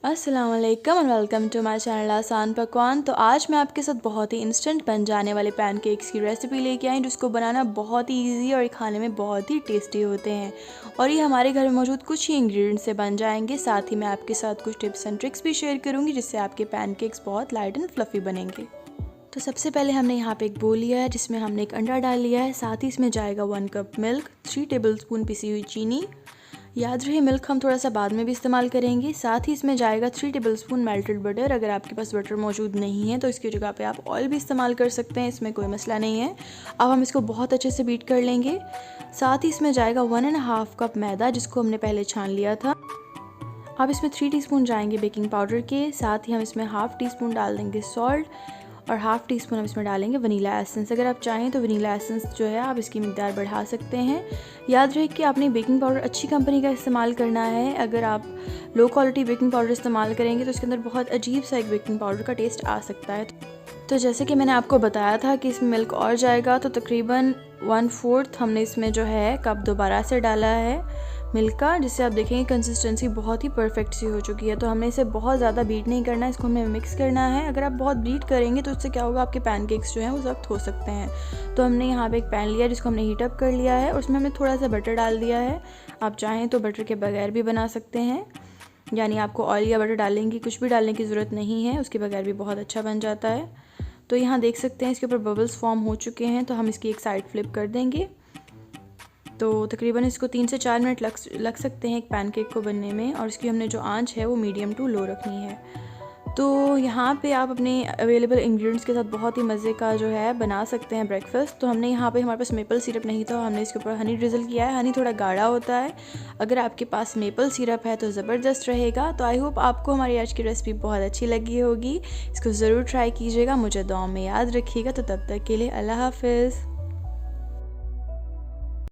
अस्सलाम वालेकुम and welcome to my channel आसान पकवान। तो आज मैं आपके साथ बहुत ही इंस्टेंट बन जाने वाले पैनकेक्स की रेसिपी लेके आई, जिसको बनाना बहुत ही इजी और खाने में बहुत ही टेस्टी होते हैं। और ये हमारे घर में मौजूद कुछ ही इंग्रेडिएंट्स से बन जाएंगे। साथ ही मैं आपके साथ कुछ टिप्स एंड ट्रिक्स भी शेयर करूँगी, जिससे आपके पैनकेक्स बहुत लाइट एंड फ्लफ़ी बनेंगे। तो सबसे पहले हमने यहाँ पे एक बोल लिया है, जिसमें हमने एक अंडा डाल लिया है। साथ ही इसमें जाएगा 1 कप मिल्क, 3 टेबलस्पून पिसी हुई चीनी। याद रहे मिल्क हम थोड़ा सा बाद में भी इस्तेमाल करेंगे। साथ ही इसमें जाएगा 3 टेबलस्पून मेल्टेड बटर। अगर आपके पास बटर मौजूद नहीं है तो इसकी जगह पे आप ऑयल भी इस्तेमाल कर सकते हैं, इसमें कोई मसला नहीं है। अब हम इसको बहुत अच्छे से बीट कर लेंगे। साथ ही इसमें जाएगा 1.5 कप मैदा, जिसको हमने पहले छान लिया था। अब इसमें 3 टीस्पून जाएंगे बेकिंग पाउडर के। साथ ही हम इसमें हाफ़ टी-स्पून डाल देंगे सॉल्ट और हाफ़ टी-स्पून हम इसमें डालेंगे वनीला एसेंस। अगर आप चाहें तो वनीला एसेंस जो है आप इसकी मिकदार बढ़ा सकते हैं। याद रहे कि आपने बेकिंग पाउडर अच्छी कंपनी का इस्तेमाल करना है। अगर आप लो क्वालिटी बेकिंग पाउडर इस्तेमाल करेंगे तो इसके अंदर बहुत अजीब सा एक बेकिंग पाउडर का टेस्ट आ सकता है। तो जैसे कि मैंने आपको बताया था कि इसमें मिल्क और जाएगा, तो तकरीबन 1/4 हमने इसमें जो है कप दोबारा से डाला है मिल्क का, जिससे आप देखेंगे कंसिस्टेंसी बहुत ही परफेक्ट सी हो चुकी है। तो हमने इसे बहुत ज़्यादा बीट नहीं करना है, इसको हमें मिक्स करना है। अगर आप बहुत बीट करेंगे तो उससे क्या होगा, आपके पैनकेक्स जो हैं वो सख्त हो सकते हैं। तो हमने यहाँ पे एक पैन लिया जिसको हमने हीट अप कर लिया है और उसमें हमने थोड़ा सा बटर डाल दिया है। आप चाहें तो बटर के बगैर भी बना सकते हैं, यानी आपको ऑयल या बटर डालने की कुछ भी डालने की ज़रूरत नहीं है, उसके बगैर भी बहुत अच्छा बन जाता है। तो यहाँ देख सकते हैं इसके ऊपर बबल्स फॉर्म हो चुके हैं, तो हम इसकी एक साइड फ्लिप कर देंगे। तो तकरीबन इसको 3 से 4 मिनट लग सकते हैं एक पैनकेक को बनने में, और इसकी हमने जो आंच है वो मीडियम टू लो रखनी है। तो यहाँ पे आप अपने अवेलेबल इंग्रेडिएंट्स के साथ बहुत ही मज़े का जो है बना सकते हैं ब्रेकफास्ट। तो हमने यहाँ पे हमारे पास मेपल सिरप नहीं था, हमने इसके ऊपर हनी ड्रिजल किया है। हनी थोड़ा गाढ़ा होता है, अगर आपके पास मेपल सिरप है तो ज़बरदस्त रहेगा। तो आई होप आपको हमारी आज की रेसिपी बहुत अच्छी लगी होगी। इसको ज़रूर ट्राई कीजिएगा, मुझे दुआ में याद रखिएगा। तो तब तक के लिए अल्लाह हाफ़िज़।